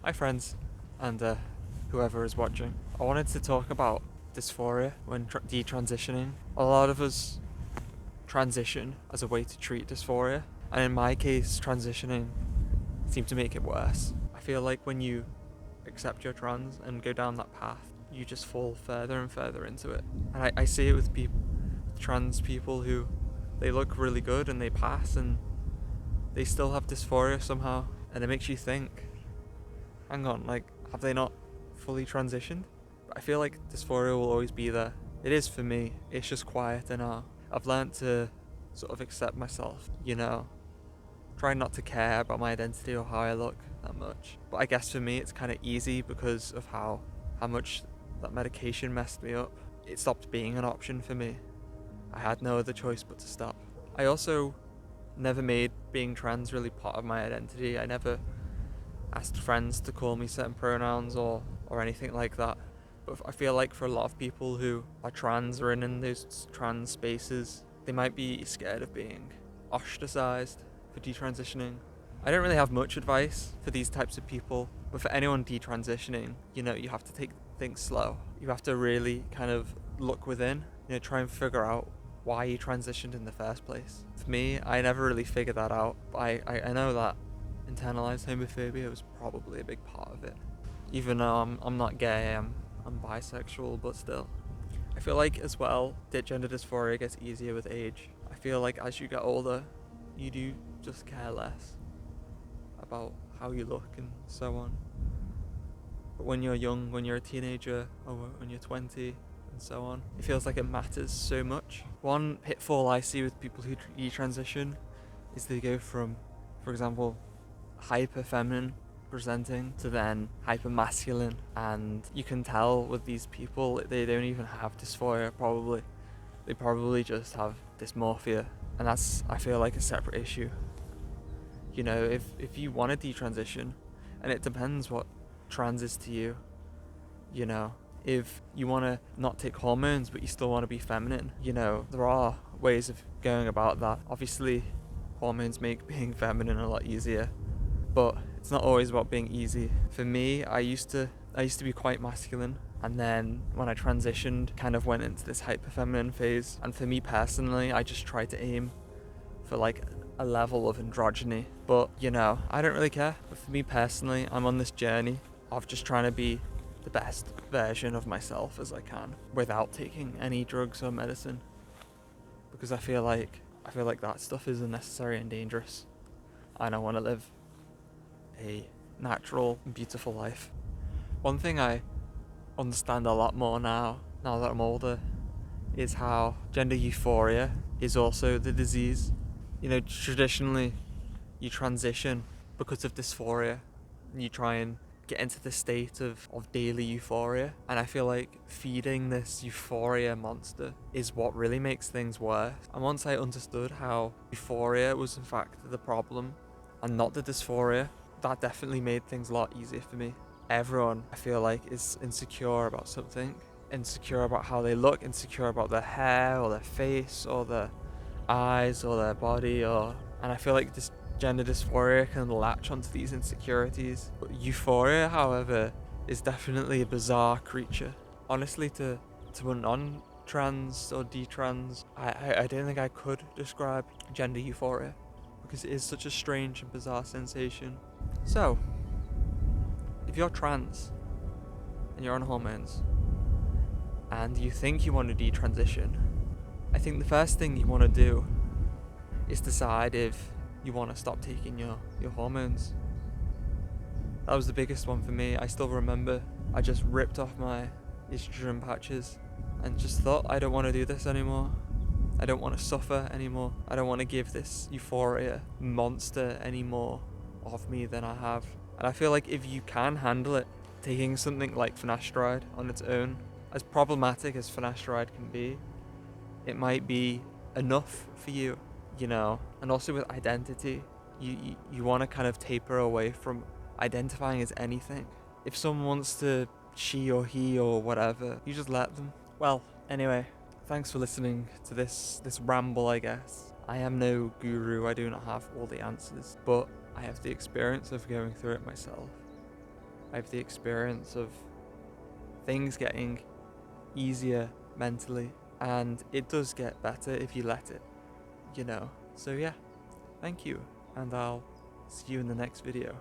Hi friends, and whoever is watching. I wanted to talk about dysphoria when detransitioning. A lot of us transition as a way to treat dysphoria, and in my case, transitioning seemed to make it worse. I feel like when you accept your trans and go down that path, you just fall further and further into it. And I see it with trans people who they look really good and they pass and they still have dysphoria somehow, and it makes you think, hang on, like, have they not fully transitioned? But I feel like dysphoria will always be there. It is for me, it's just quieter now. I've learned to sort of accept myself, try not to care about my identity or how I look that much. But I guess for me it's kind of easy because of how much that medication messed me up. It stopped being an option for me. I had no other choice but to stop. I also never made being trans really part of my identity. I never asked friends to call me certain pronouns or anything like that. But I feel like for a lot of people who are trans or in those trans spaces, they might be scared of being ostracized for detransitioning. I don't really have much advice for these types of people, but for anyone detransitioning, you have to take things slow. You have to really kind of look within, try and figure out why you transitioned in the first place. For me, I never really figured that out, but I know that internalized homophobia was probably a big part of it. Even though I'm not gay, I'm bisexual, but still. I feel like as well, gender dysphoria gets easier with age. I feel like as you get older, you do just care less about how you look and so on. But when you're young, when you're a teenager, or when you're 20, and so on, it feels like it matters so much. One pitfall I see with people who detransition is they go from, for example, hyper feminine presenting to then hyper masculine, and you can tell with these people they don't even have dysphoria. Probably they probably just have dysmorphia, and that's, I feel like, a separate issue. If you want to detransition, and it depends what trans is to you, if you want to not take hormones but you still want to be feminine, there are ways of going about that. Obviously hormones make being feminine a lot easier, but it's not always about being easy. For me, I used to be quite masculine, and then when I transitioned, kind of went into this hyper feminine phase. And for me personally, I just tried to aim for like a level of androgyny, but I don't really care. But for me personally, I'm on this journey of just trying to be the best version of myself as I can without taking any drugs or medicine, because I feel like that stuff is unnecessary and dangerous, and I want to live a natural, beautiful life. One thing I understand a lot more now that I'm older, is how gender euphoria is also the disease. Traditionally, you transition because of dysphoria, and you try and get into the state of daily euphoria. And I feel like feeding this euphoria monster is what really makes things worse. And once I understood how euphoria was in fact the problem and not the dysphoria, that definitely made things a lot easier for me. Everyone, I feel like, is insecure about something. Insecure about how they look, insecure about their hair or their face or their eyes or their body, and I feel like this gender dysphoria can latch onto these insecurities. But euphoria, however, is definitely a bizarre creature. Honestly, to a non-trans or detrans, I don't think I could describe gender euphoria, because it is such a strange and bizarre sensation. So, if you're trans and you're on hormones and you think you want to detransition, I think the first thing you want to do is decide if you want to stop taking your hormones. That was the biggest one for me. I still remember I just ripped off my estrogen patches and just thought, I don't want to do this anymore. I don't want to suffer anymore. I don't want to give this euphoria monster any more of me than I have. And I feel like if you can handle it, taking something like finasteride on its own, as problematic as finasteride can be, it might be enough for you, And also with identity, you want to kind of taper away from identifying as anything. If someone wants to she or he or whatever, you just let them. Well, anyway, thanks for listening to this ramble, I guess. I am no guru, I do not have all the answers, but I have the experience of going through it myself. I have the experience of things getting easier mentally, and it does get better if you let it, you know. So yeah, thank you, and I'll see you in the next video.